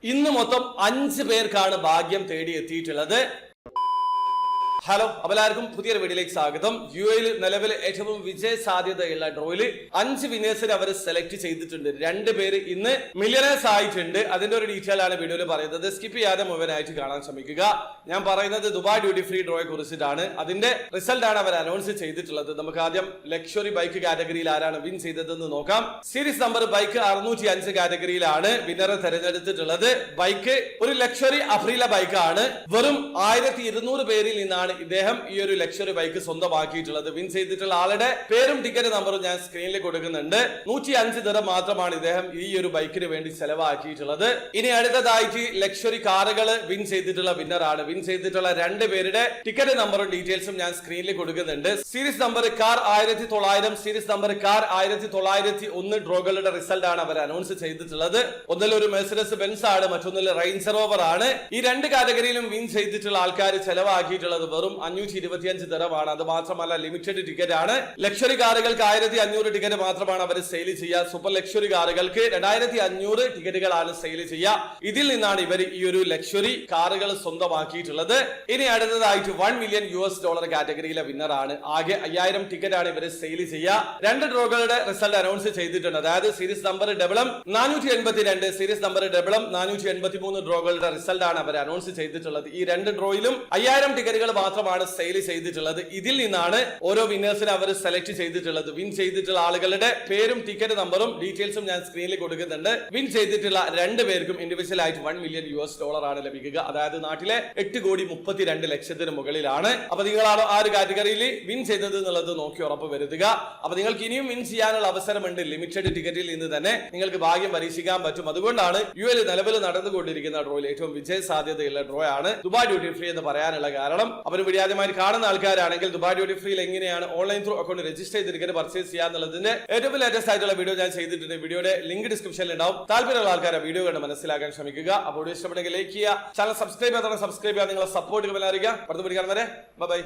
ഇന്ന് മൊത്തം 5 പേർക്കാണ് ഭാഗ്യം തേടിയെത്തിയിട്ടുള്ളത്. ഹലോ, എല്ലാവർക്കും പുതിയൊരു വീഡിയോയിലേക്ക് സ്വാഗതം. യുഎയിൽ നിലവിൽ ഏറ്റവും വിജയ സാധ്യതയുള്ള ഡ്രോയില് 5 വിന്നേഴ്സിനെ അവർ സെലക്ട് ചെയ്തിട്ടുണ്ട്. 2 പേര് ഇന്ന് മില്യണേഴ്സ് ആയിട്ടുണ്ട്. അതിന്റെ ഒരു ഡീറ്റെയിൽ ആണ് വീഡിയോയിൽ പറയുന്നത്. സ്കിപ്പ് ചെയ്യാതെ മുഴുവനായിട്ട് കാണാൻ ശ്രമിക്കുക. ഞാൻ പറയുന്നത് ദുബായ് ഡ്യൂട്ടി ഫ്രീ ഡ്രോയെ കുറിച്ചിട്ടാണ്. അതിന്റെ റിസൾട്ട് ആണ് അവർ അനൗൺസ് ചെയ്തിട്ടുള്ളത്. നമുക്ക് ആദ്യം ലക്ഷറി ബൈക്ക് കാറ്റഗറിയിൽ ആരാണ് വിൻ ചെയ്തതെന്ന് നോക്കാം. Series number bike 605 കാറ്റഗറിയിലാണ് വിന്നറെ തെരഞ്ഞെടുത്തിട്ടുള്ളത്. ബൈക്ക് ഒരു ലക്ഷറി അഫ്രീല ബൈക്കാണ്. വെറും 1200 പേരിൽ നിന്നാണ് ഇദ്ദേഹം ഈ ഒരു ലക്ഷറി ബൈക്ക് സ്വന്തമാക്കിയിട്ടുള്ളത്. വിൻ ചെയ്തിട്ടുള്ള ആളുടെ പേരും ടിക്കറ്റ് നമ്പറും ഞാൻ സ്ക്രീനിൽ കൊടുക്കുന്നുണ്ട്. 105 ദിർഹം മാത്രമാണ് ഇദ്ദേഹം ഈ ഒരു ബൈക്കിന് വേണ്ടി ചെലവാക്കിയിട്ടുള്ളത്. ഇനി അടുത്തതായിട്ട് ലക്ഷറി കാറുകൾ വിൻ ചെയ്തിട്ടുള്ള വിന്നറാണ്. വിൻ ചെയ്തിട്ടുള്ള 2 പേരുടെ ടിക്കറ്റ് നമ്പറും ഡീറ്റെയിൽസും ഞാൻ സ്ക്രീനിൽ കൊടുക്കുന്നുണ്ട്. സീരീസ് നമ്പർ കാർ 1900, സീരീസ് നമ്പർ കാർ 1901 ഡ്രോകളുടെ റിസൾട്ട് ആണ് അവർ അനൗൺസ് ചെയ്തിട്ടുള്ളത്. ഒന്നിലൊരു മെഴ്സിഡസ് ബെൻസ് ആണ്, മറ്റൊന്നിൽ റേഞ്ച് റോവർ ആണ്. ഈ 2 കാറ്റഗറിയിലും വിൻ ചെയ്തിട്ടുള്ള ആൾക്കാർ ചെലവാക്കിയിട്ടുള്ളത് വെറും 525 ദിർഹമാണ്. അത് മാത്രമല്ല ലിമിറ്റഡ് ടിക്കറ്റ് ആണ്. ലക്ഷറി കാറുകൾക്ക് 1500 ടിക്കറ്റ് മാത്രമാണ് അവർ സെയിൽ ചെയ്യുക. സൂപ്പർ ലക്ഷറി കാറുകൾക്ക് 2500 ടിക്കറ്റുകളാണ് സെയിൽ ചെയ്യുക. ഇതിൽ നിന്നാണ് ഇവർ ഈ ഒരു ലക്ഷറി കാറുകൾ സ്വന്തമാക്കിയിട്ടുള്ളത്. ഇനി അടുത്തതായിട്ട് $1 മില്യൺ കാറ്റഗറിയിലെ വിന്നർ ആണ്. ആകെ 5000 ടിക്കറ്റ് ആണ് ഇവർ സെയിൽ ചെയ്യുക. 2 ഡ്രോകളുടെ റിസൾട്ട് അനൗൺസ് ചെയ്തിട്ടുണ്ട്. അതായത് സീരീസ് നമ്പർ ഡബിളം 482, സീരീസ് നമ്പർ ഡബിളം 483 ഡ്രോകളുടെ റിസൾട്ട് ആണ് അവർ അനൗൺസ് ചെയ്തിട്ടുള്ളത്. ഈ 2 ഡ്രോയിലും 5000 ടിക്കറ്റുകൾ മാത്രമാണ് സെയിൽ ചെയ്തിട്ടുള്ളത്. ഇതിൽ നിന്നാണ് ഓരോ വിന്നേഴ്സിനെ അവർ സെലക്ട് ചെയ്തിട്ടുള്ളത്. വിൻ ചെയ്തിട്ടുള്ള ആളുകളുടെ പേരും ടിക്കറ്റ് നമ്പറും ഡീറ്റെയിൽസും ഞാൻ സ്ക്രീനിൽ കൊടുക്കുന്നുണ്ട്. വിൻ ചെയ്തിട്ടുള്ള 2 പേർക്കും ഇൻഡിവിജ്വൽ ആയിട്ട് $1 മില്യൺ ആണ് ലഭിക്കുക. അതായത് നാട്ടിലെ 8,32,00,000 മുകളിലാണ്. അപ്പൊ നിങ്ങളാണ് ആ ഒരു കാറ്റഗറിയിൽ വിൻ ചെയ്തത് എന്നുള്ളത് നോക്കി ഉറപ്പ് വരുത്തുക. അപ്പൊ നിങ്ങൾക്ക് ഇനിയും വിൻ ചെയ്യാനുള്ള അവസരമുണ്ട്. ലിമിറ്റഡ് ടിക്കറ്റിൽ നിന്ന് തന്നെ നിങ്ങൾക്ക് ഭാഗ്യം പരീക്ഷിക്കാൻ പറ്റും. അതുകൊണ്ടാണ് യുഎൽ നിലവിൽ നടന്നുകൊണ്ടിരിക്കുന്ന ഡ്രോയിൽ ഏറ്റവും വിജയ സാധ്യതയുള്ള ഡ്രോ ആണ് ദുബായ് ഡ്യൂട്ടി ഫ്രീ എന്ന് പറയാനുള്ള കാരണം. അവന് വീഡിയോമായി കാണുന്ന ആൾക്കാരാണെങ്കിൽ ദുബായ് ഡ്യൂട്ടി ഫ്രീയിൽ എങ്ങനെയാണ് ഓൺലൈൻ ത്രൂ അക്കൗണ്ട് രജിസ്റ്റർ ചെയ്തിരിക്കുന്നത് പർച്ചേസ് ചെയ്യാന്നുള്ളതിന്റെ ഏറ്റവും ലേറ്റസ്റ്റ് ആയിട്ടുള്ള വീഡിയോ ഞാൻ ചെയ്തിട്ടുണ്ട്. വീഡിയോയുടെ ലിങ്ക് ഡിസ്ക്രിപ്ഷനിൽ ഉണ്ടാവും. താല്പര്യമുള്ള ആൾക്കാരെ വീഡിയോ കണ്ട് മനസ്സിലാക്കാൻ ശ്രമിക്കുക. അപ്പോൾ ഇഷ്ടപ്പെടുമെങ്കിൽ ലൈക്ക് ചെയ്യുക, ചാനൽ സബ്സ്ക്രൈബ് ചെയ്യാൻ സബ്സ്ക്രൈബ് ചെയ്യാൻ നിങ്ങളെ സപ്പോർട്ട് അറിയിക്കുക. അടുത്ത വീഡിയോ കാണുന്നവരെ ബൈ.